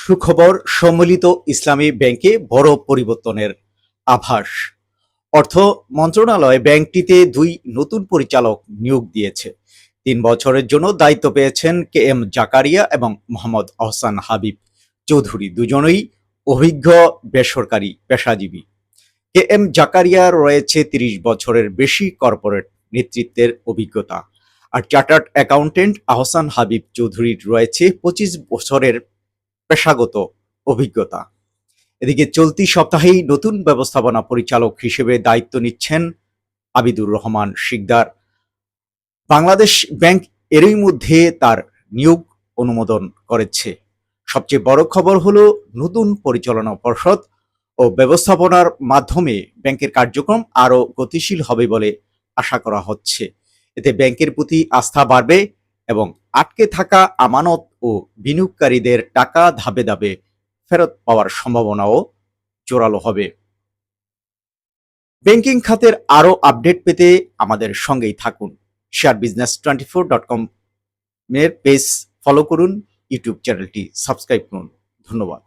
সুখবর, সম্মিলিত ইসলামী ব্যাংকে বড় পরিবর্তনের আভাস। অর্থ মন্ত্রণালয় ব্যাংকটিতে দুই নতুন পরিচালক নিয়োগ দিয়েছে। ৩ বছরের জন্য দায়িত্ব পেয়েছেন কে এম জাকারিয়া এবং মোহাম্মদ আহসান হাবিব চৌধুরী, দুজনেই অভিজ্ঞ বেসরকারি পেশাজীবী। কে এম জাকারিয়ার রয়েছে ৩০ বছরের বেশি কর্পোরেট নেতৃত্বের অভিজ্ঞতা, আর চার্টার্ড অ্যাকাউন্টেন্ট আহসান হাবিব চৌধুরীর রয়েছে ২৫ বছরের পেশাগত অভিজ্ঞতা। এদিকে চলতি সপ্তাহেই নতুন ব্যবস্থাপনা পরিচালক হিসেবে দায়িত্ব নিচ্ছেন আবিদুর রহমান শিকদার। বাংলাদেশ ব্যাংক এরই মধ্যে তার নিয়োগ অনুমোদন করেছে। সবচেয়ে বড় খবর হলো, নতুন পরিচালনা পর্ষদ ও ব্যবস্থাপনার মাধ্যমে ব্যাংকের কার্যক্রম আরও গতিশীল হবে বলে আশা করা হচ্ছে। এতে ব্যাংকের প্রতি আস্থা বাড়বে এবং আটকে থাকা আমানত ও বিনিয়োগকারীদের টাকা ধাপে ধাপে ফেরত পাওয়ার সম্ভাবনাও জোরালো হবে। ব্যাংকিং খাতের আরও আপডেট পেতে আমাদের সঙ্গেই থাকুন। sharebusiness24.com এর পেজ ফলো করুন, ইউটিউব চ্যানেলটি সাবস্ক্রাইব করুন। ধন্যবাদ।